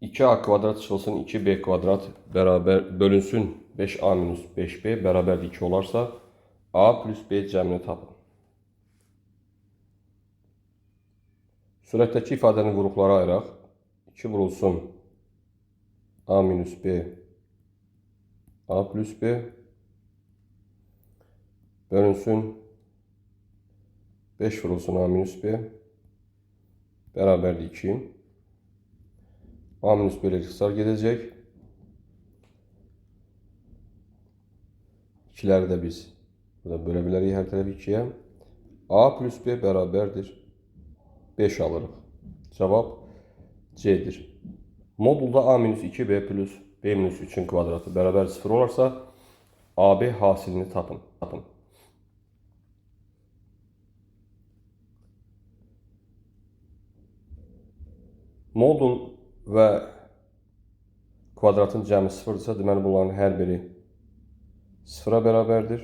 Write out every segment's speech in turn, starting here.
2a kvadrat çıxılsın 2b kvadrat bərabər bölünsün 5a minus 5b bərabər 2 olarsa a plus b cəmini tapın. Surətdəki ifadənin qruplara ayıraq. 2 vurulsun a minus b a plus b bölünsün 5 vurulsun a minus b bərabərdir 2. A minus b ilə ixtisar gedəcək. 2'ləri də biz burada bölə bilərik hər tərəfi 2'yə. A plus b bərabərdir 5 alırıq. Cavab C'dir. Modulda a minus 2b plus b minus 3'ün kvadratı bərabər 0 olarsa AB hasilini tapın. Modul və kvadratın cəmi 0-dırsa, deməli bunların hər biri 0'a bərabərdir.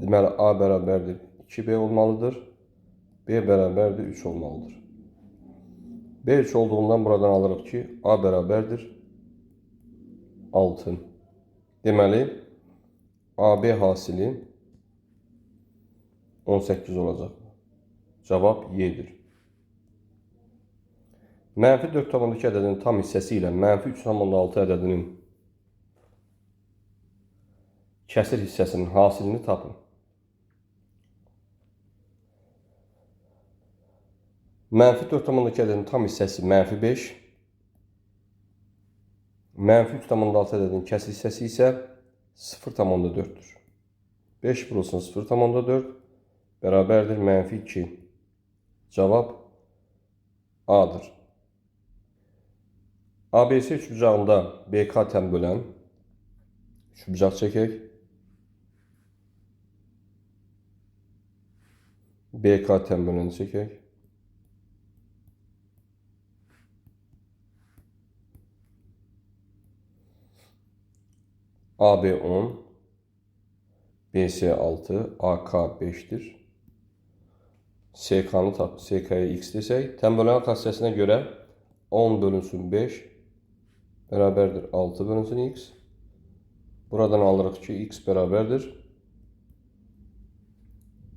Deməli A bərabərdir 2b olmalıdır. B bərabərdir 3 olmalıdır. B 3 olduğundan buradan alırıq ki, A bərabərdir 6. Deməli AB hasili 18 olacaq. Cavab Y'dir. Mənfi 4,2 ədədinin tam hissəsi ilə mənfi 3,6 ədədinin kəsir hissəsinin hasilini tapın. Mənfi 4,2 ədədinin tam hissəsi mənfi 5. Mənfi 3,6 ədədinin kəsir hissəsi isə 0,4'dür. 5 vurulsun 0,4 bərabərdir mənfi 2. Cavab A'dır. ABC üçbucağında BK təm bölən üçbucaq çəkək. BK təm böləni çəkək. AB 10, BC 6, AK 5'dir. SK'nı tap, SK'ya x desək, təm bölən xassəsinə görə 10 bölünsün 5 bərabərdir 6 bölünsün x. Buradan alırıq ki, x bərabərdir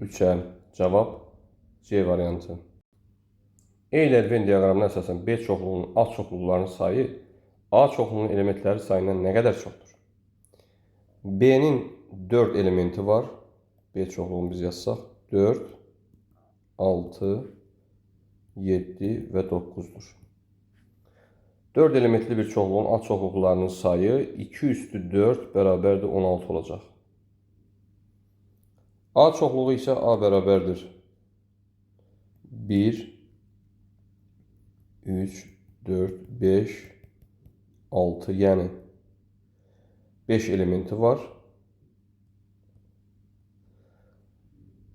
3'ə. Cavab C variantı. E ilə Venn diaqramına əsasən B çoxluğunun alt çoxluqlarının sayı A çoxluğunun elementləri sayından nə qədər çoxdur? B'nin 4 elementi var. B çoxluğunu biz yazsaq 4, 6, 7 və 9'dur. 4 elementli bir çoxluğun alt çoxluqlarının sayı 2 üstü 4 bərabərdir 16 olacaq. A çoxluğu isə A bərabərdir 1, 3, 4, 5, 6, yəni 5 elementi var.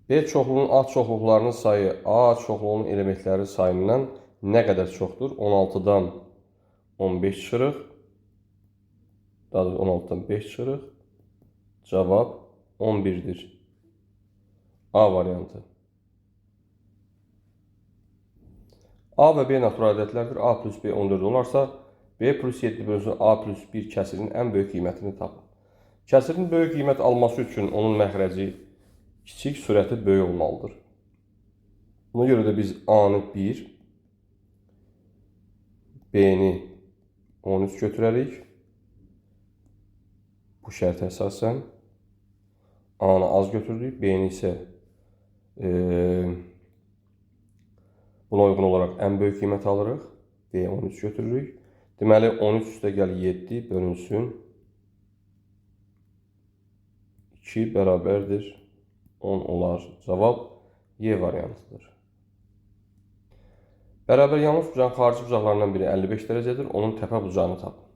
B çoxluğunun alt çoxluqlarının sayı A çoxluğunun elementləri sayından nə qədər çoxdur? 16'dan 15 çıxırıq. Daha doğrusu 16'dan 5 çıxırıq. Cavab 11'dir. A variantı. A və B natural ədədlərdir. A plus B 14 olarsa, B plus 7 bölünsün A plus 1 kəsirin ən böyük qiymətini tapın. Kəsirin böyük qiymət alması üçün onun məxrəci kiçik, sürəti böyük olmalıdır. Buna görə də biz A-nı 1, B-ni 13 götürərik. Bu şərtə əsasən A-nı az götürdük, B-ni isə buna uyğun olaraq ən böyük qiymət alırıq. B 13 götürürük. Deməli 13 üstə gəl 7 bölünsün 2 bərabərdir 10 olar. Cavab Y variantıdır. Bərabər yanlış bucağın xarici bucaqlarından biri 55 dərəcədir. Onun təpə bucağını tapın.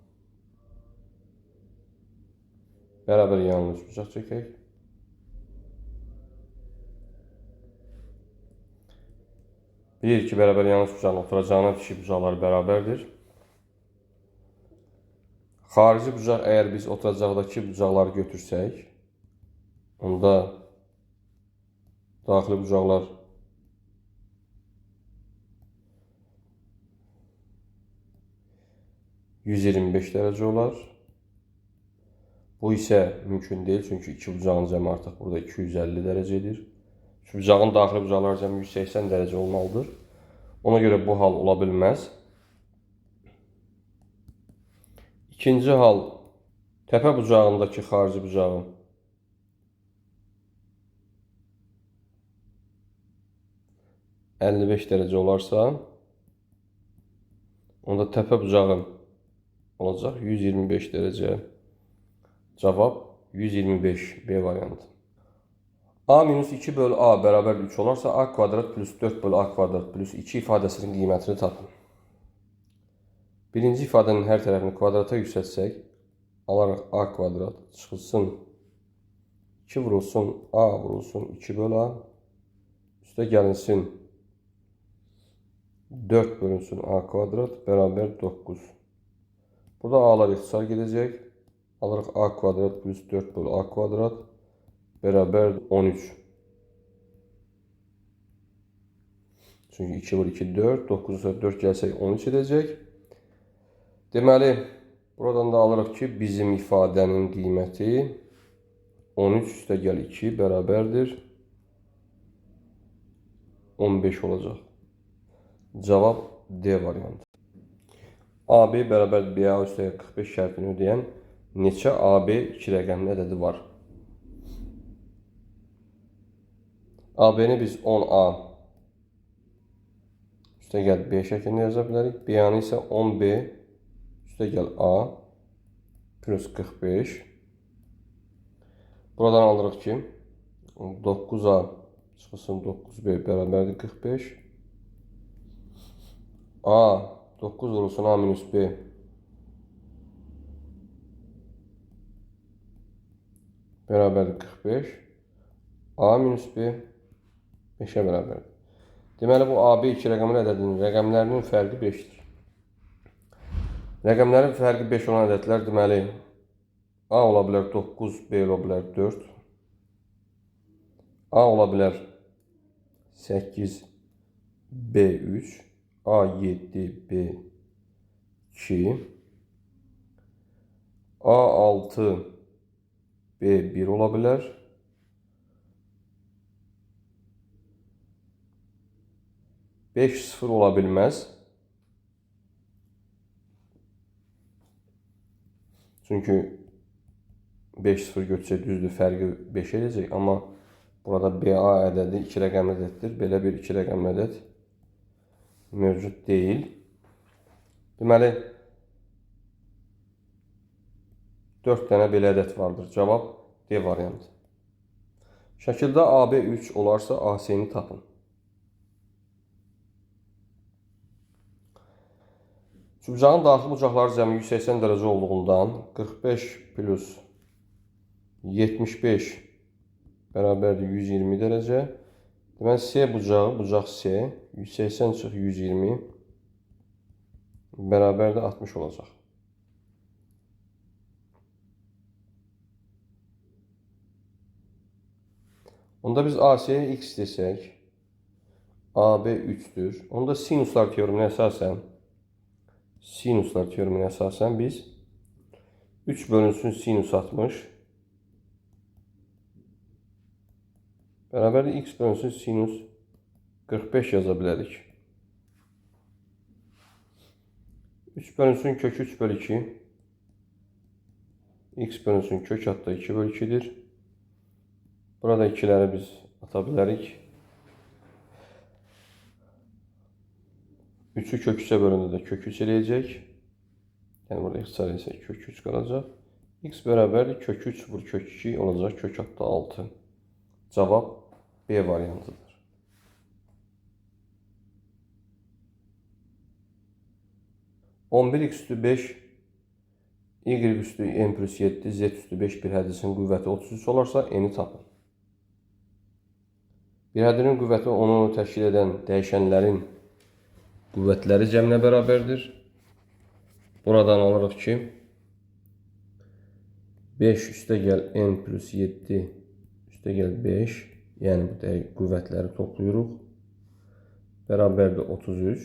Bərabər yanlış bucaq çəkək. Bilir ki, bərabər yanlış bucağın oturacağına dişi bucaqları bərabərdir. Xarici bucaq əgər biz oturacaqdakı bucaqları götürsək, onda daxili bucaqlar 125 dərəcə olar. Bu isə mümkün deyil, çünki iki bucağın cəmi artıq burada 250 dərəcədir. Bucağın daxili bucaqları cəmi 180 dərəcə olmalıdır. Ona görə bu hal ola bilməz. İkinci hal, təpə bucağındakı xarici bucağın %55 dərəcə olarsa, onda təpə bucağı olacaq 125 dərəcə. Cavab 125 B variantı. A minus 2 bölü A bərabər 3 olarsa, A kvadrat plus 4 bölü A kvadrat plus 2 ifadəsinin qiymətini tapın. Birinci ifadənin hər tərəfini kvadrata yüksəltsək, alaraq A kvadrat çıxılsın 2 vurulsun A vurulsun 2 bölü A, üstə gəlinsin 4 bölünsün A kvadrat bərabər 9. Burada A'lar ixtisar gedəcək. Alaraq A kvadrat plus 4 bölü A kvadrat bərabər 13. Çünki 2 bölü 2 4, 9'a 4 gəlsək 13 edəcək. Deməli, buradan da alırıq ki, bizim ifadənin qiyməti 13 üstə gəl 2 bərabərdir 15 olacaq. Cavab D variantı. AB bərabər BA üstə 45 şərtini ödəyən neçə AB 2 rəqəmli ədədi var? AB-ni biz 10A üstə gəl B şəklində yaza bilərik. BA-nı isə 10B üstə gəl A plus 45. Buradan alırıq ki, 9A çıxılsın 9B bərabərdir 45. A 9 vurulsun A minus B bərabərdir 45. A minus B 5'ə bərabərdir. Deməli, bu AB 2 rəqəmli ədədinin rəqəmlərinin fərqi 5'dir. Rəqəmlərin fərqi 5 olan ədədlər deməli, A ola bilər 9, B ola bilər 4. A ola bilər 8, B 3. A 7, B 2. A 6, B 1 ola bilər. Beş 0 ola bilməz. Çünki 5-0 götürsək düzdür, fərqi 5 edəcək. Amma burada BA ədədi 2 rəqəmli ədəddir. Belə bir 2 rəqəmli ədəd mövcud deyil. Deməli, 4 dənə belə ədəd vardır. Cavab D variantı. Şəkildə AB 3 olarsa AC-ni tapın. Bucağın daxili bucaqları cəmi 180 dərəcə olduğundan 45 plus 75 bərabərdir 120 dərəcə. Deməli, C bucağı, bucaq C 180 çıx 120 bərabərdir 60 olacaq. Onda biz AC-yə x desək, AB 3'dür. Onda sinuslar teoreminə əsasən biz 3 bölünsün sinus 60 bərabərdir x bölünsün sinus 45 yaza bilərik. 3 bölünsün kök 3 bölü 2 x bölünsün kök hatta 2 bölü 2'dir. Burada 2'ləri biz ata bilərik. 3'ü kök 3'e bölündü də kök 3 eləyəcək. Yəni burada ixtisar etsək kök 3 qalacaq. X bərabərdir kök 3 vur kök 2 olacaq kök hatta 6. Cavab B variantıdır. On bir x üstü 5 y üstü n plus 7 z üstü 5 bir hədisinin qüvvəti 33 olarsa n-i tapın. Bir hədinin qüvvəti onu təşkil edən dəyişənlərin qüvvətləri cəminə bərabərdir. Buradan alırıq ki, 5 üstə gəl n plus 7 üstə gəl 5, yəni bu qüvvətləri toplayırıq. Bərabərdir 33.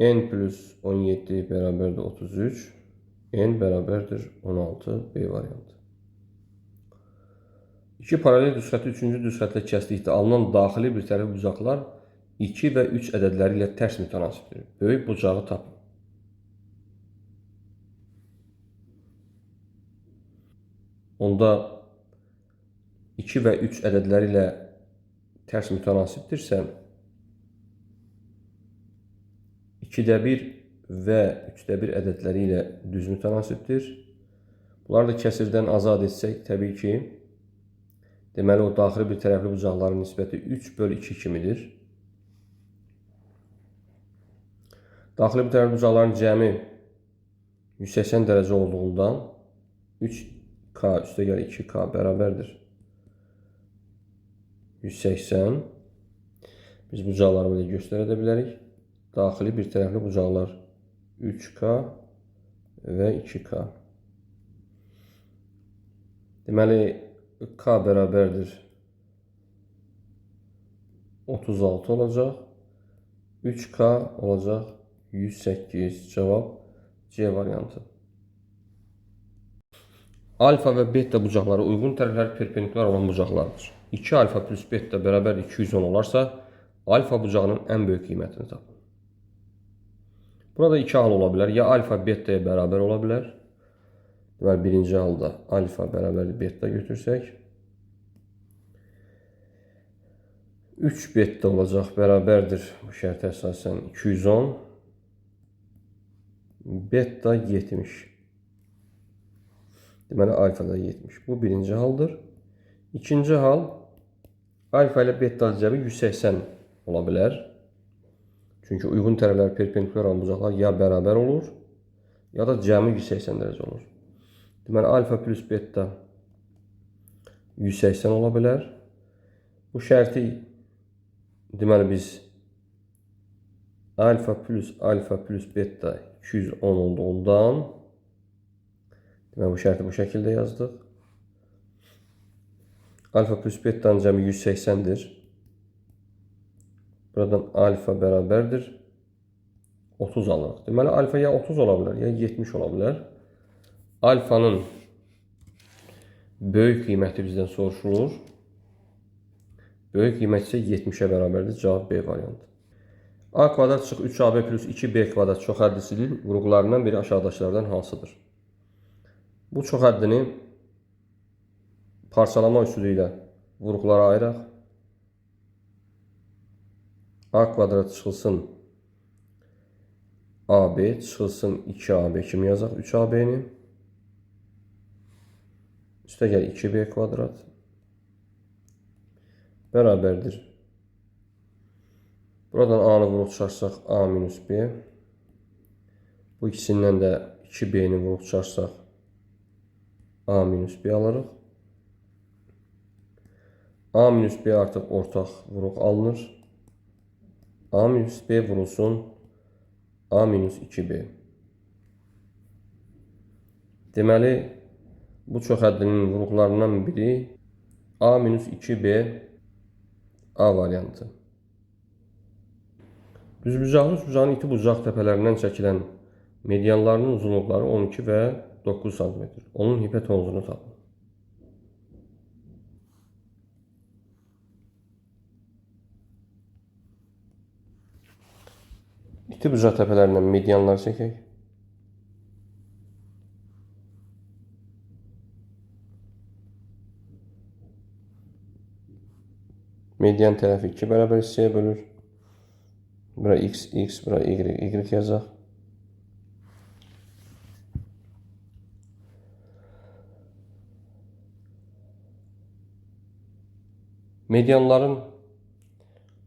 n plus 17 bərabərdir 33. N bərabərdir 16. B variantı. İki paralel düzxəti üçüncü düzxətlə kəsdikdə alınan daxili bir tərəf bucaqlar 2 və 3 ədədləri ilə tərs mütənasibdir. Böyük bucağı tapın. Onda 2 və 3 ədədləri ilə tərs mütənasibdirsə, 2də 1 və 3də 1 ədədləri ilə düz mütənasibdir. Bunları da kəsirdən azad etsək, təbii ki, deməli, o daxili bir tərəfli bucaqların nisbəti 3/2 kimidir. Daxili bir tərəfli bucaqların cəmi 180 dərəcə olduğundan 3k üstəgəl 2k bərabərdir 180. Biz bucaqları belə göstərə bilərik. Daxili bir tərəfli bucaqlar 3k və 2k. Deməli, k bərabərdir 36 olacaq. 3k olacaq 108. Cavab C variantı. Alfa və beta bucaqları uyğun tərəfləri perpendikular olan bucaqlardır. 2 alfa plus beta bərabər 210 olarsa, alfa bucağının ən böyük qiymətini tapın. Burada iki hal ola bilər. Ya alfa betaya bərabər ola bilər. Deməli, birinci halda alfa bərabər beta götürsək, 3 beta olacaq, bərabərdir bu şərtə əsasən 210. Beta 70. Deməli, alfa da 70. Bu birinci haldır. İkinci hal, alfa ilə beta cəmi 180 ola bilər. Çünki uyğun tərəflər perpendikular olan bucaqlar ya bərabər olur, ya da cəmi 180 dərəcə olur. Deməli, alfa plus beta 180 ola bilər. Bu şərti, deməli, biz alfa plus beta 210 olduğundan, deməli, bu şərti bu şəkildə yazdıq. Alfa plus beta'nın cəmi 180'dir. Buradan alfa bərabərdir 30 alırıq. Deməli, alfa ya 30 ola bilər, ya 70 ola bilər. Alfanın böyük qiyməti bizdən soruşulur. Böyük qiymət isə 70'ə bərabərdir. Cavab B variantı. A kvadrat çıx 3AB plus 2B kvadrat çoxhədlisinin vurğularından biri aşağıdakılardan hansıdır? Bu çoxhəddini parçalama üsulu ilə vurğulara ayıraq. A kvadrat çıxılsın AB, çıxılsın 2AB kimi yazaq 3AB-ni. Üstəgəl 2B kvadrat bərabərdir. Buradan A-nı vuruq çıxarsaq A minus B. Bu ikisindən də 2B-ni vuruq çıxarsaq A minus B alırıq. A minus B artıq ortaq vuruq alınır. A minus B vurulsun A minus 2B. Deməli, bu çoxhəddinin vuruqlarından biri A minus 2B A variantı. Düzbucaqlı üçbucağın iti bucaq təpələrindən çəkilən medianlarının uzunluqları 12 və 9 cm. Onun hipotenuzunu tapın. İti bucaq təpələrindən medianlar çəkək. Median tərəfi 2 bərabər hissəyə bölür. Bura x, bura y yazaq. Medianların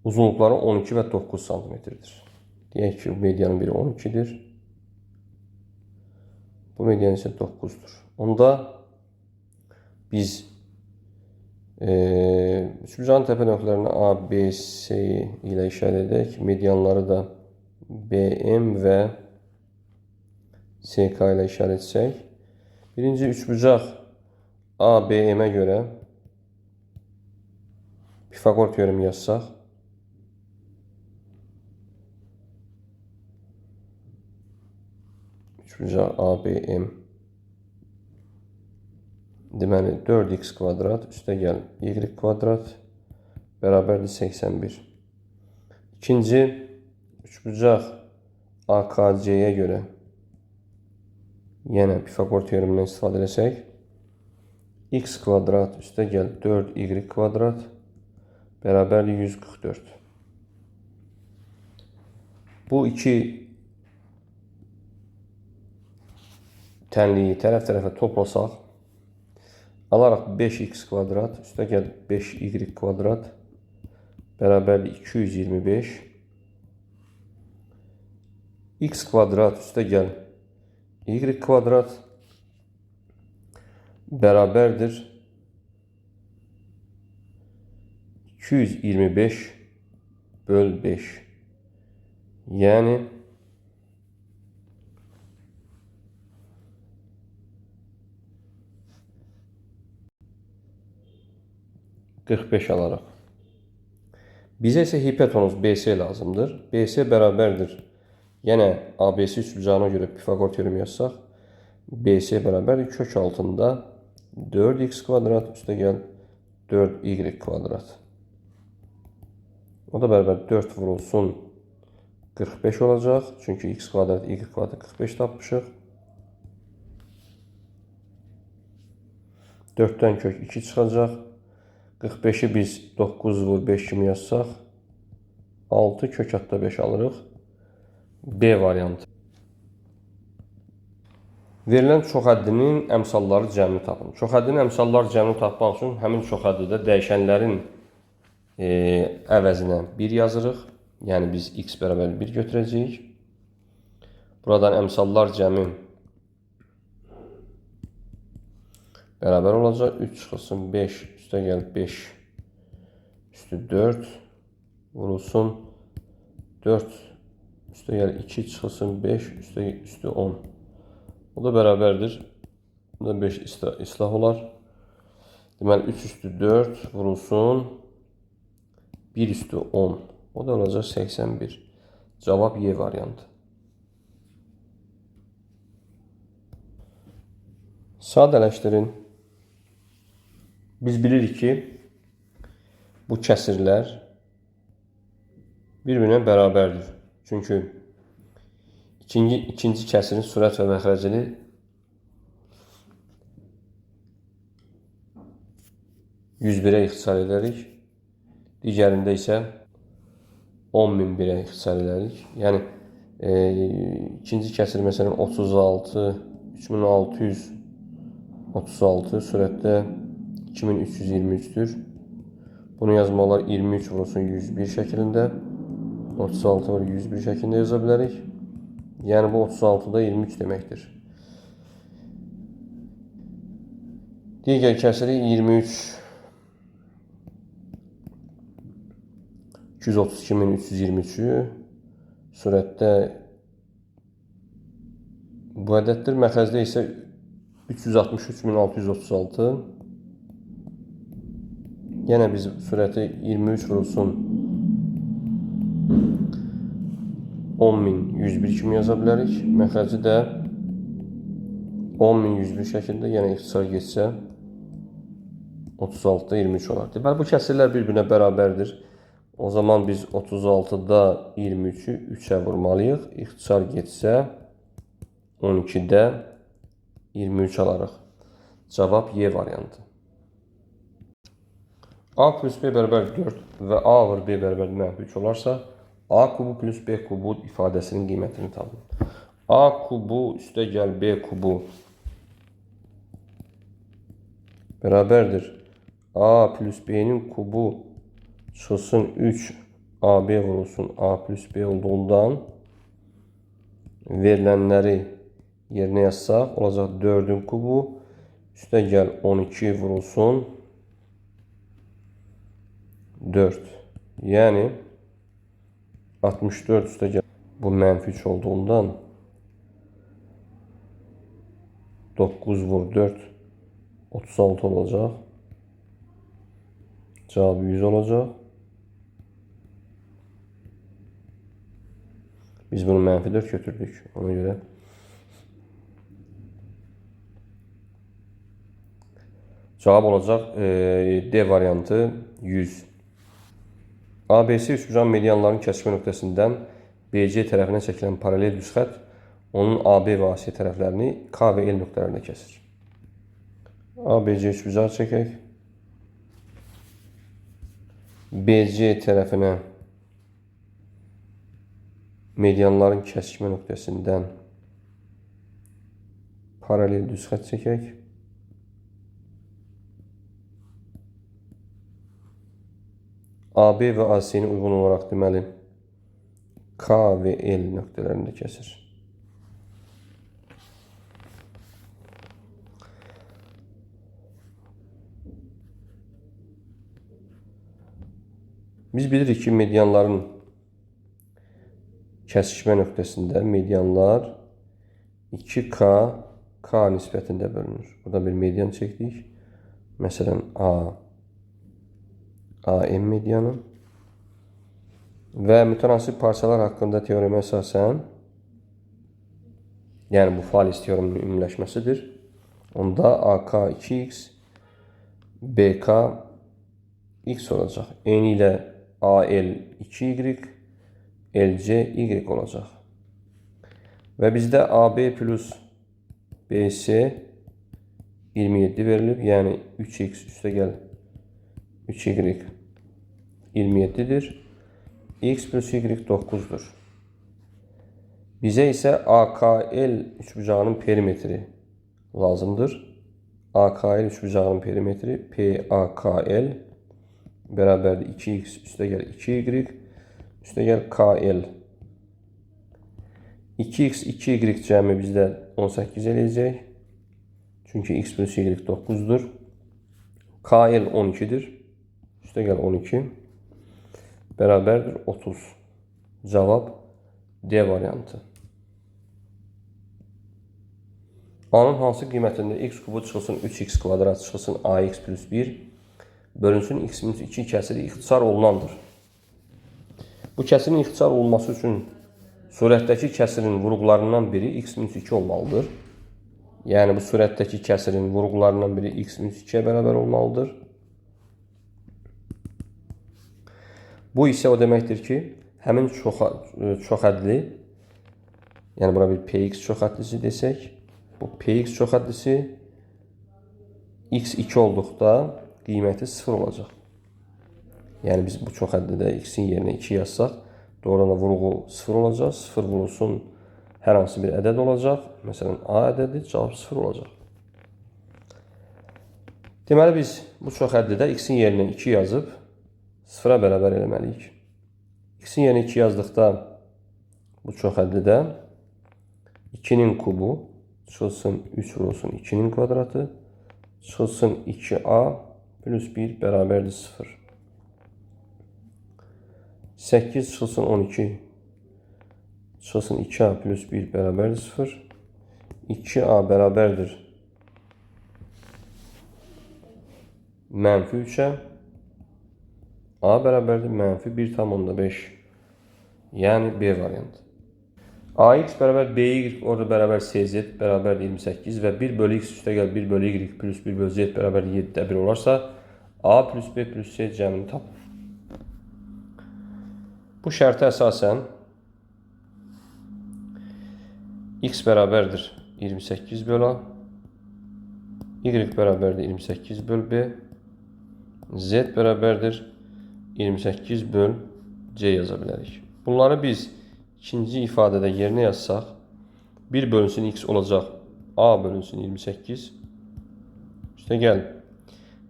uzunluqları 12 və 9 cm-dir. Deyək ki, medianın biri 12'dir. Bu median isə 9'dur. Onda biz üçbucağın təpə nöqtələrini A, B, C ilə işarət edək. Medianları da BM və CK ilə işarət etsək. Birinci üçbucaq ABM-ə görə Pifagor teoremi yazsaq. üçbucaq ABM. Deməli 4x kvadrat üstə gəl y kvadrat bərabərdir 81. İkinci üçbucaq AKC-yə görə yenə Pifagor teoremindən istifadə etsək, x kvadrat üstə gəl 4y kvadrat bərabərdir 144. Bu iki tənliyi tərəf-tərəfə toplasaq, alaraq 5x kvadrat üstə gəl 5y kvadrat bərabərdir 225. X kvadrat üstə gəl y kvadrat bərabərdir 225 böl 5. Yəni 45 alaraq. Bizə isə hipotenuz BC lazımdır. BC bərabərdir. Yenə ABC üçbucağına görə Pifagor teoremi yazsaq, BC bərabərdir kök altında 4x kvadrat üstə gəl 4y kvadrat. O da bərabər 4 vurulsun 45 olacaq. Çünki x kvadrat, y kvadrat 45 tapmışıq. 4-dən kök 2 çıxacaq. 45'i biz 9 vur 5 kimi yazsaq, 6 kök hatta 5 alırıq. B variantı. Verilən çoxhəddinin əmsalları cəmini tapın. Çoxhəddinin əmsalları cəmini tapmaq üçün həmin çoxhəddidə dəyişənlərin əvəzinə 1 yazırıq. Yəni biz x bərabər 1 götürəcəyik. Buradan əmsallar cəmi bərabər olacaq. 3 çıxılsın 5 üstə gəl 5 üstü 4 vurulsun 4 üstə gəl 2 çıxılsın 5 üstü 10. O da bərabərdir. Bu da 5 islah olar. Deməli 3 üstü 4 vurulsun 1 üstü 10. O da olacaq 81. Cavab Y variantı. Sadələşdirin. Biz bilirik ki, bu kəsirlər bir-birinə bərabərdir. Çünki ikinci kəsirin sürət və məxrəcini %100'ə ixtisar edərik. Digərində isə 10.000 birə ixtisar edərik. Yəni ikinci kəsir məsələn 36 3636 sürətdə 2323'dür. Bunu yazmaq olar 23 vurulsun 101 şəklində. 36 vur 101 şəklində yaza bilərik. Yəni bu 36'da 23 deməkdir. Digər kəsiri 23 232.323'ü sürətdə bu ədəddir. Məxrəcdə isə 363.636. Yenə biz sürəti 23 vurulsun 10.101 kimi yaza bilərik. Məxrəci də 10.101 şəkildə, yəni ixtisar geçsə 36'da 23 olar. Deməli bu kəsirlər bir-birinə bərabərdir. O zaman biz 36'da 23'ü 3'ə vurmalıyıq. İxtisar geçsə 12'də 23 alarıq. Cavab Y variantı. A plus B bərabər 4 və A vur B bərabər -3 olarsa, A kubu plus B kubu ifadəsinin qiymətini tapın. A kubu üstə gəl B kubu bərabərdir. A plus B'nin kubu çıxılsın 3 AB vurulsun A plus B olduğundan verilənləri yerinə yazsaq, olacaq 4'ün kubu üstə gəl 12 vurulsun 4. Yəni 64 üstə gəl. Bu -3 olduğundan 9 vur 4 36 olacaq. Cavabı 100 olacaq. Biz bunu -4 götürdük. Ona görə Cavab olacaq D variantı 100. ABC üçbucağın medianların kəsişmə nöqtəsindən BC tərəfinə çəkilən paralel düz xətt onun AB və AC tərəflərini K və L nöqtələrində kəsir. ABC üçbucağı çəkək. BC tərəfinə medianların kəsişmə nöqtəsindən paralel düz xətt çəkək. AB və AC-ni uyğun olaraq deməli K və L nöqtələrində kəsir. Biz bilirik ki, medianların kəsişmə nöqtəsində medianlar 2K, K nisbətində bölünür. Burada bir median çəkdik. Məsələn, AM medianı və mütənasib parçalar haqqında teoremə əsasən, yəni bu Fales teoreminin ümumiləşməsidir. Onda AK 2x, BK x olacaq. Eyni ilə AL 2y, LC y olacaq. Və bizdə AB plus BC 27 verilib. Yəni 3x üstə gəl 3y 27'dir. X plus y 9'dur. Bizə isə AKL üçbucağının perimetri lazımdır. AKL üçbucağının perimetri PAKL bərabərdir 2x üstə gəl 2y üstə gəl KL. 2x 2y cəmi bizdə 18 eləyəcək. Çünki x plus y 9'dur. KL 12'dir. Üstə gəl 12 bərabərdir 30. Cavab D variantı. A-nın hansı qiymətində x kubu çıxılsın 3x kvadrat çıxılsın ax plus 1 bölünsün x minus 2 kəsiri ixtisar olunandır. Bu kəsirin ixtisar olunması üçün surətdəki kəsirin vurğularından biri x minus 2 olmalıdır. Yəni bu surətdəki kəsirin vurğularından biri x minus 2'ye bərabər olmalıdır. Bu isə o deməkdir ki, həmin çoxhədli, yəni buna bir px çoxhədlisi desək, bu px çoxhədlisi x2 olduqda qiyməti 0 olacaq. Yəni biz bu çoxhədlidə x-in yerinə 2 yazsaq, doğrudan da vurğu 0 olacaq. 0 vurulsun hər hansı bir ədəd olacaq. Məsələn, A ədədi, cavab 0 olacaq. Deməli biz bu çoxhədlidə x-in yerinə 2 yazıb 0'a bərabər eləməliyik. X-in yerinə 2 yazdıqda bu çoxhədlidə 2'nin kubu çıxılsın 3 vurulsun 2'nin kvadratı çıxılsın 2a plus 1 bərabərdir 0. 8 çıxılsın 12 çıxılsın 2a plus 1 bərabərdir 0. 2a bərabərdir mənfi 3'ə. A bərabərdir mənfi 1,5. Yəni B variantı. AX bərabər BY orada bərabər CZ bərabər 28 və 1 bölü X üstə gəl 1 bölü Y plus 1 bölü Z bərabər 7'də 1 olarsa A plus B plus C cəmini tapır. Bu şərtə əsasən X bərabərdir 28 bölü A, Y bərabərdir 28 bölü B, Z bərabərdir 28 böl C yaza bilərik. Bunları biz ikinci ifadədə yerinə yazsaq, 1 bölünsün x olacaq A bölünsün 28, üstə gəl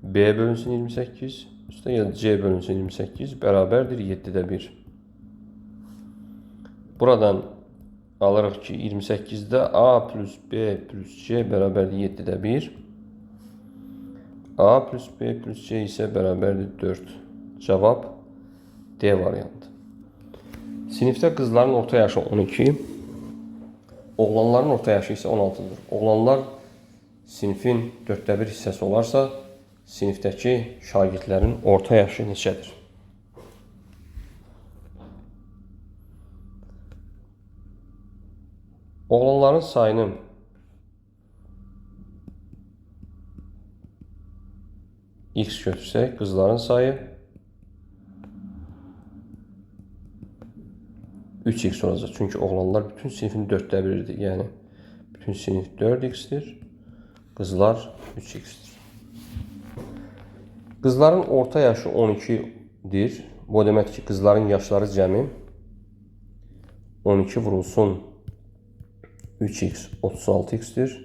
B bölünsün 28, üstə gəl C bölünsün 28 bərabərdir 7'də 1. Buradan alırıq ki 28'də A plus B plus C bərabərdir 7'də 1. A plus B plus C isə bərabərdir 4. Cavab D variantı. Sinifdə qızların orta yaşı 12, oğlanların orta yaşı isə 16'dır. Oğlanlar sinifin 4'də 1 hissəsi olarsa, sinifdəki şagirdlərin orta yaşı neçədir? Oğlanların sayını x götürsək, qızların sayı 3x olacaq. Çünki oğlanlar bütün sinifin 4də biridir. Yəni, bütün sinif 4x-dir. Qızlar 3x-dir. Qızların orta yaşı 12-dir. Bu demək ki, qızların yaşları cəmi 12 vurulsun 3x 36x-dir.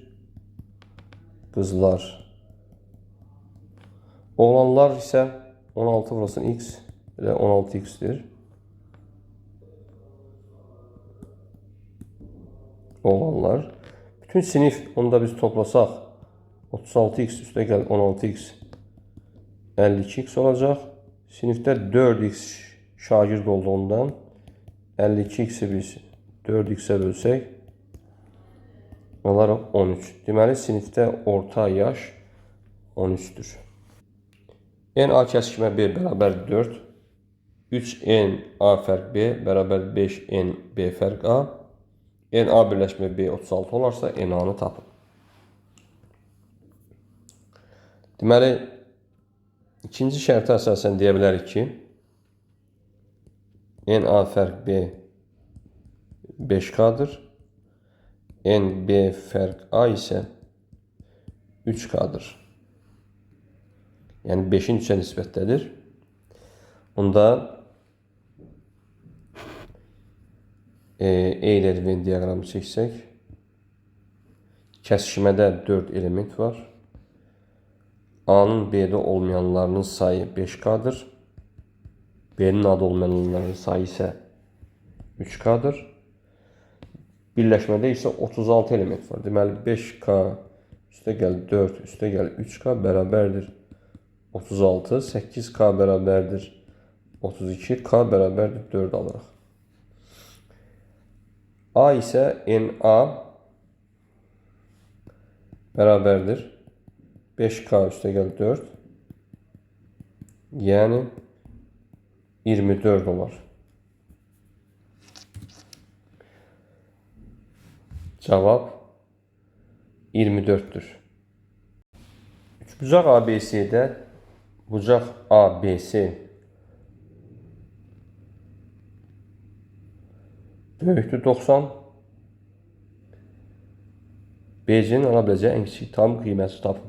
Qızlar. Oğlanlar isə 16 vurulsun x və 16x-dir. Oğlanlar. Bütün sinif, onu da biz toplasaq 36x üstə gəl 16x 52x olacaq. Sinifdə 4x şagird olduğundan 52x'i biz 4x-ə bölsək olaraq 13. Deməli, sinifdə orta yaş 13-dür. n-a kəsikmə b bərabər 4. 3n-a fərq b bərabər 5n-b fərq a. n-a birləşmə b 36 olarsa n-a-nı tapın. Deməli, ikinci şərtə əsasən deyə bilərik ki, n-a fərq b 5k-dır. n-b fərq a isə 3k-dır. Yəni 5-in 3-ə nisbətdədir. Onda Euler Venn diaqramı çəksək, kəsikmədə 4 element var. A-nın B-də olmayanlarının sayı 5k-dır. B-nin A-da olmayanların sayı isə 3k-dır. Birləşmədə isə 36 element var. Deməli, 5k üstə gəl 4 üstə gəl 3k bərabərdir 36. 8k bərabərdir 32. K bərabərdir 4 alırıq. A isə n-a bərabərdir 5k üstə gəl 4. Yəni 24 olar. Cavab 24'dür. Üçbucaq ABC'də bucaq ABC böyükdür 90. BC-nin ala biləcəyi ən kiçik tam qiyməti tapın.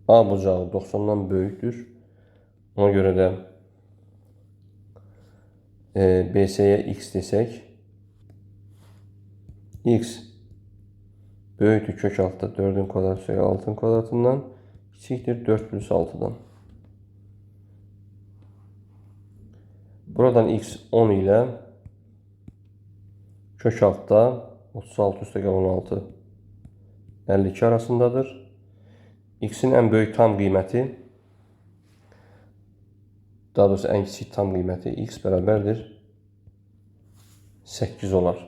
A bucağı 90'dan böyükdür. Ona görə də BC-yə x desək, x böyükdür kök altda 4'ün kvadratı 6'ın kvadratından, kiçikdir 4 plus 6'dan. Buradan x 10 ilə kök altda 36 üstə gəl 16 52 arasındadır. X'in ən böyük tam qiyməti, daha doğrusu ən kiçik tam qiyməti x bərabərdir 8 olar.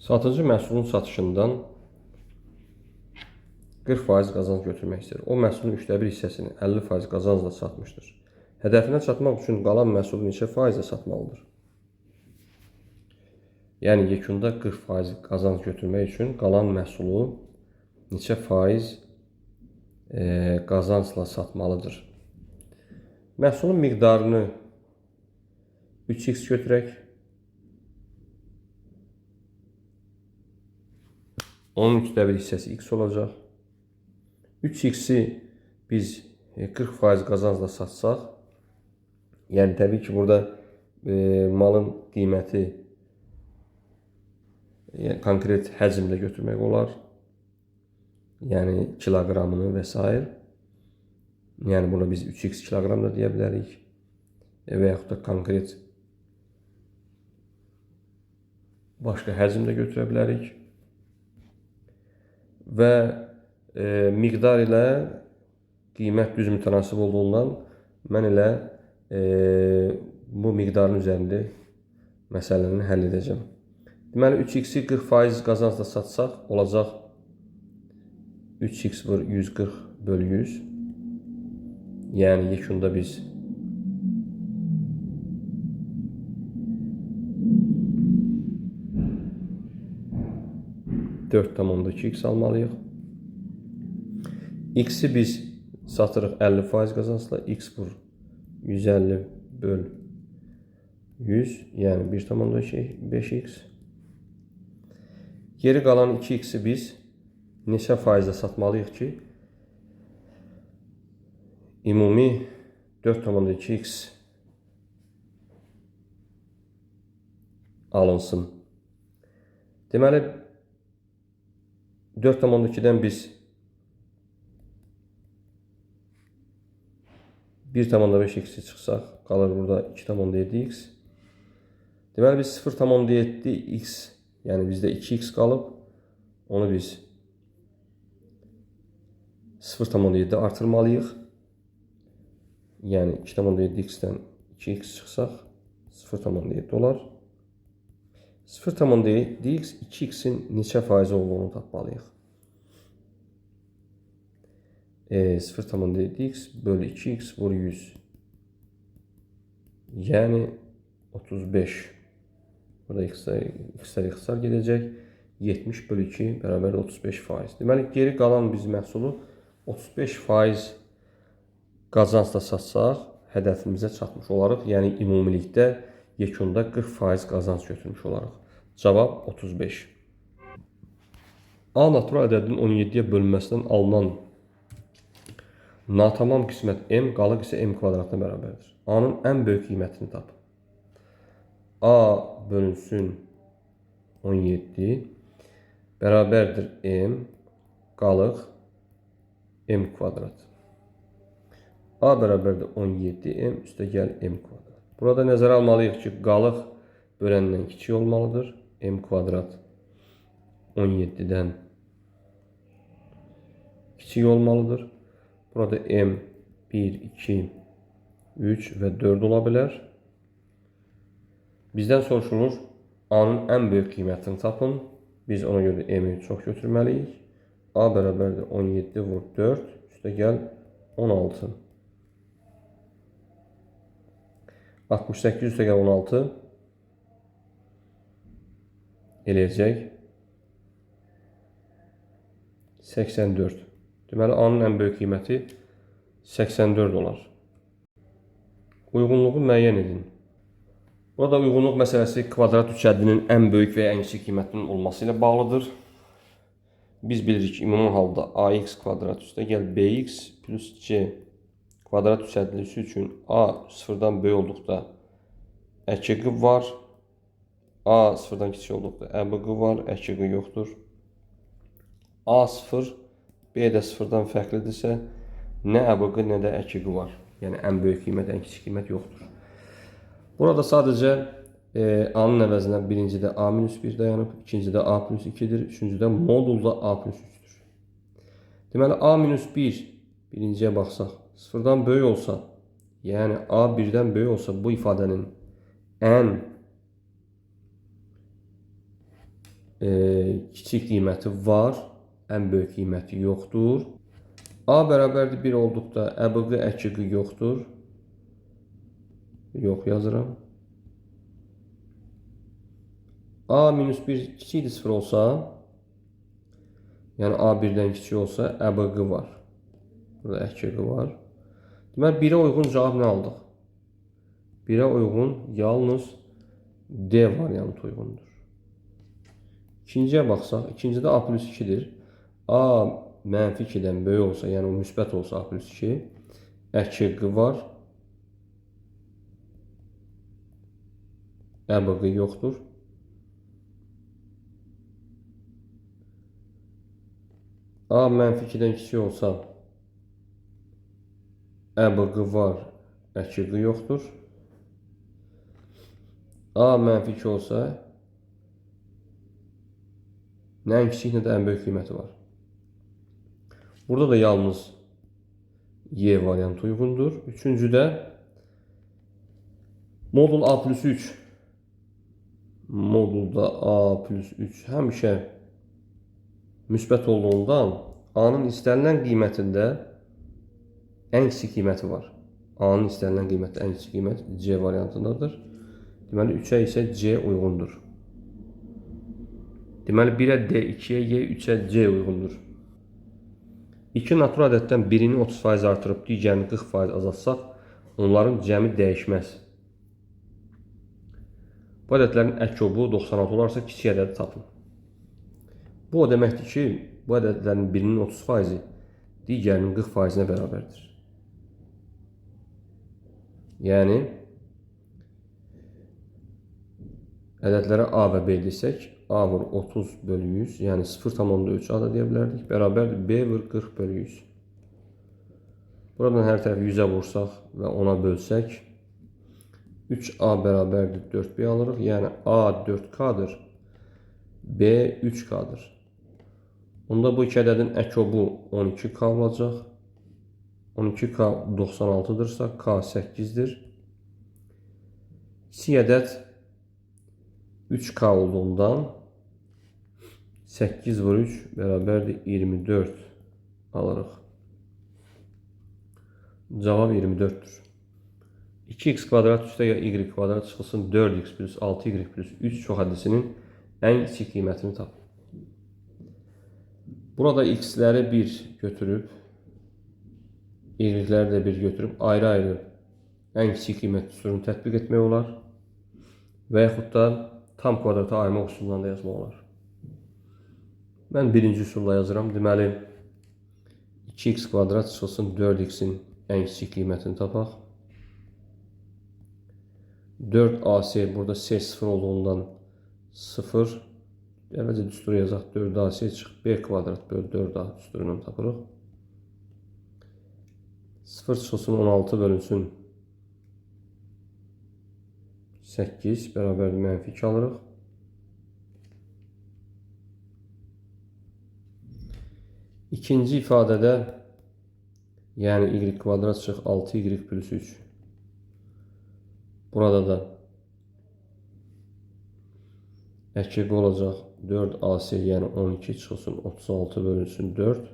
Satıcı məhsulun satışından 40% qazanc götürmək istəyir. O məhsulun 1/3 hissəsini 50% qazancla satmışdır. Hədəfinə çatmaq üçün qalan məhsulu neçə faizlə satmalıdır? Yəni, yekunda 40% qazanc götürmək üçün qalan məhsulu neçə faiz qazancla satmalıdır? Məhsulun miqdarını 3x götürək. Onun 3/3 hissəsi x olacaq. 3x'i biz 40% qazancla satsaq, yəni təbii ki, burada malın qiyməti konkret həcmdə götürmək olar. Yəni kiloqramını və s. Yəni buna biz 3x kiloqram da deyə bilərik. Və yaxud da konkret başqa həcmdə götürə bilərik. Və miqdar ilə qiymət düz mütənasib olduğundan mən elə bu miqdarın üzərində məsələni həll edəcəm. Deməli, 3x'i 40% qazancla satsaq, olacaq 3x vur 140 bölü 100. Yəni, yekunda biz 4,2x almalıyıq. X-i biz satırıq 50% qazancla. X vur 150 böl 100, yəni 1,5x. Geri qalan 2x-i biz neçə faizlə satmalıyıq ki, ümumi 4,2x alınsın. Deməli, 4,2-dən biz 1,5x-i çıxsaq, qalır burada 2,7x. Deməli, biz 0,7x, yəni bizdə 2x qalıb, onu biz 0,7 artırmalıyıq. Yəni 2,7x-dən 2x çıxsaq 0,7 olar. 0,7x 2x-in neçə faiz olduğunu tapmalıyıq. 0,7x bölü 2x vur 100. Yəni 35. Burada x-lər ixtisar gedəcək. 70 bölü 2 bərabər 35%. Deməli, geri qalan biz məhsulu 35% qazancla satsaq, hədəfimizə çatmış olarıq. Yəni, ümumilikdə yekunda 40% qazanc götürmüş olarıq. Cavab 35. A natural ədədin 17-yə bölünməsindən alınan natamam qismət m, qalıq isə m kvadratına bərabərdir. A-nın ən böyük qiymətini tap. A bölünsün 17 bərabərdir m, qalıq m kvadrat. A bərabərdir 17m üstə gəl m kvadrat. Burada nəzərə almalıyıq ki, qalıq böləndən kiçik olmalıdır. M kvadrat 17-dən kiçik olmalıdır. Burada m 1, 2, 3 və 4 ola bilər. Bizdən soruşulur, A-nın ən böyük qiymətini tapın. Biz ona görə m-i çox götürməliyik. A bərabərdir 17 vur 4 üstə gəl 16. 68 üstə gəl 16 eləyəcək 84. Deməli, A-nın ən böyük qiyməti 84 olar. Uyğunluğu müəyyən edin. Burada uyğunluq məsələsi kvadrat üçhəddinin ən böyük və ya ən kiçik qiymətinin olması ilə bağlıdır. Biz bilirik ki, ümumi halda ax kvadrat üstə gəl bx plus c kvadrat üçhəddilisi üçün a sıfırdan böyük olduqda əkq var. A sıfırdan kiçik olduqda əbq var, əkq yoxdur. A sıfır, B də sıfırdan fərqlidirsə, nə əbq, nə də əkq var. Yəni, ən böyük qiymət, ən kiçik qiymət yoxdur. Burada sadəcə A-nın əvəzinə birincidə A-1 dayanıb, ikincidə A+2-dir, üçüncüdə modulda A+3-dür. Deməli, A-1 birinciyə baxsaq, sıfırdan böyük olsa, yəni A1-dən böyük olsa, bu ifadənin ən kiçik qiyməti var, ən böyük qiyməti yoxdur. A bərabərdir 1 olduqda əbq, əkq yoxdur. Yox yazıram. A-1 kiçikdir 0 olsa, yəni A1-dən kiçik olsa, əbq var. Burada əkq var. Deməli, 1-ə uyğun cavab nə aldıq? 1-ə uyğun yalnız D variantı uyğundur. İkinciyə baxsaq, ikincidə A+2-dir. A -2-dən böyük olsa, yəni o müsbət olsa A+2, əkq var. Əbq yoxdur. A -2-dən kiçik olsa, əbq var, əkq yoxdur. A -2 olsa, nə ən kiçik, nə də ən böyük qiyməti var. Burada da yalnız Y variantı uyğundur. Üçüncüdə modul A+3. Modulda A+3 həmişə müsbət olduğundan A-nın istənilən qiymətində ən kiçik qiyməti var. A-nın istənilən qiyməti, ən kiçik qiymət C variantındadır. Deməli, 3-ə isə C uyğundur. Deməli, 1-ə D, 2-yə Y, 3-ə C uyğundur. İki natural ədəddən birini 30% artırıb digərini 40% azaltsaq, onların cəmi dəyişməz. Bu ədədlərin ək-obu 96 olarsa kiçik ədədi tapın. Bu o deməkdir ki, bu ədədlərin birinin 30%-i digərinin 40%-nə bərabərdir. Yəni, ədədlərə A və B desək, A vur 30 bölü 100, yəni 0,3 A da deyə bilərdik. Bərabərdir B vur 40 bölü 100. Buradan hər tərəfi 100-ə vursaq və 10-a bölsək, 3A bərabərdir 4B alırıq. Yəni A 4K'dır, B 3K'dır. Onda bu iki ədədin ək-obu 12K olacaq. 12K 96-dırsa K 8-dir. Kiçik ədəd 3K olduğundan 8 vur 3 bərabərdir 24 alırıq. Cavab 24'dür. 2x kvadrat üstə y kvadrat çıxılsın 4x plus 6y plus 3 çox həddisinin ən kiçik qiymətini tap. Burada x'ləri 1 götürüb, y'ləri də 1 götürüb, ayrı-ayrı ən kiçik qiymət üsulunu tətbiq etmək olar və yaxud da tam kvadrata ayırmaq üsulundan da yazmaq olar. Mən birinci üsulla yazıram. Deməli, 2x kvadrat çıxılsın 4x'in ən kiçik qiymətini tapaq. 4ac burada c 0 olduğundan 0. Əvvəlcə düsturu yazaq. 4ac çıx b kvadrat bölü 4a düsturundan tapırıq. 0 çıxılsın 16 bölünsün 8 bərabərdir mənfi 2 alırıq. İkinci ifadədə, yəni y kvadrat çıx 6y plus 3. Burada da əkibi olacaq 4ac, yəni 12 çıxılsın 36 bölünsün 4.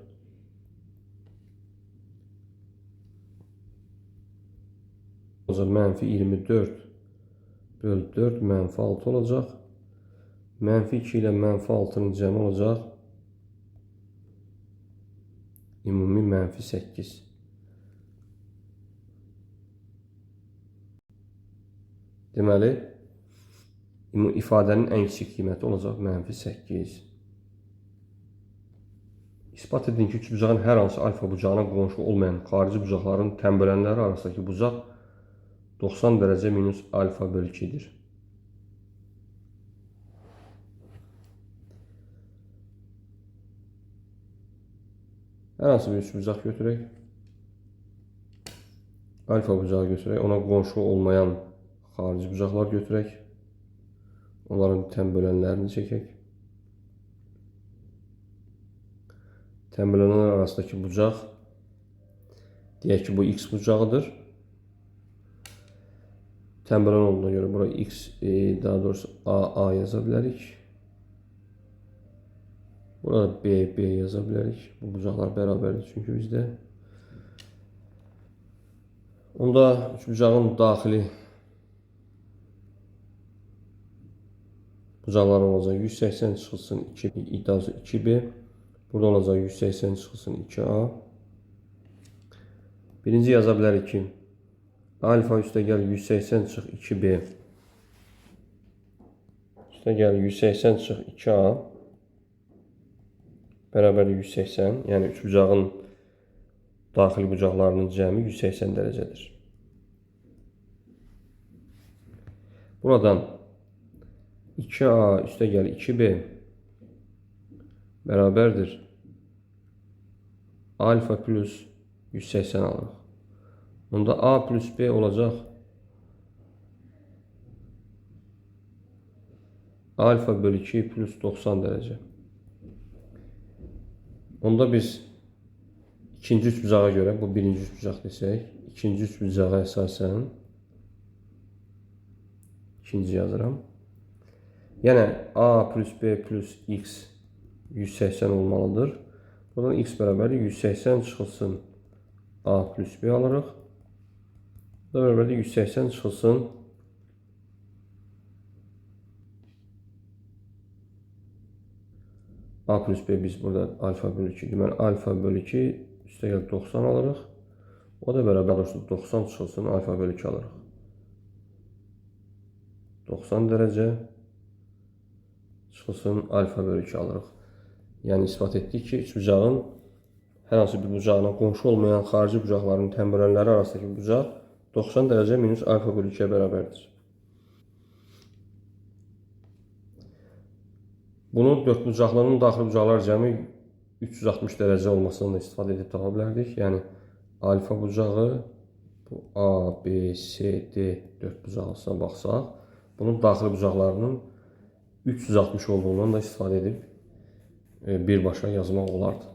O zaman mənfi 24 bölü 4 mənfi 6 olacaq. Mənfi 2 ilə mənfi 6'nın cəmi olacaq. Ümumi mənfi 8. Deməli, ifadənin ən kiçik qiyməti olacaq mənfi 8. İspat edin ki, üçbucağın hər hansı alfa bucağına qonşu olmayan xarici bucaqların tənbölənləri arasındakı bucaq 90 dərəcə minus alfa bölü 2'dir. Hər hansı bir üçbucaq götürək. Alfa bucağı götürək. Ona qonşu olmayan xarici bucaqlar götürək. Onların tənbölənlərini çəkək. Tənbölənlər arasındakı bucaq, deyək ki, bu x bucağıdır. Tənbölən olduğuna görə bura x, daha doğrusu a yaza bilərik. Burada b yaza bilərik. Bu bucaqlar bərabərdir çünki bizdə. Onda üçbucağın daxili bucaqları olacaq 180 çıxılsın 2b. Burada olacaq 180 çıxılsın 2a. Birinci yaza bilərik ki, alfa üstə gəl 180 çıx 2b. Üstə gəl 180 çıx 2a. Bərabərdir 180. Yəni üçbucağın daxili bucaqlarının cəmi 180 dərəcədir. Buradan 2a üstə gəl 2b bərabərdir alfa plus 180 alırıq. Onda a plus b olacaq alfa bölü 2 plus 90 dərəcə. Onda biz ikinci üçbucağa görə, bu birinci üçbucaq desək, ikinci üçbucağa əsasən ikinci yazıram. Yəni a plus b plus x 180 olmalıdır. Buradan x bərabərdir 180 çıxılsın a plus b alırıq. Burada bərabərdir 180 çıxılsın a plus b, biz burada alfa bölü 2. Deməli alfa bölü 2 üstəgəl 90 alırıq. O da bərabər olsun 90 çıxılsın alfa bölü 2 alırıq. 90 dərəcə çıxılsın alfa bölü 2 alırıq. Yəni isbat etdik ki, üçbucağın hər hansı bir bucağına qonşu olmayan xarici bucaqların təmbrənləri arasındakı bucaq 90 dərəcə minus alfa bölü 2-yə bərabərdir. Bunu dördbucaqlının daxili bucaqlar cəmi 360 dərəcə olmasından da istifadə edib tapa bilərdik. Yəni alfa bucağı, bu A, B, C, D dördbucaqlısına baxsaq, bunun daxili bucaqlarının 360 olduğundan da istifadə edib birbaşa yazmaq olardı.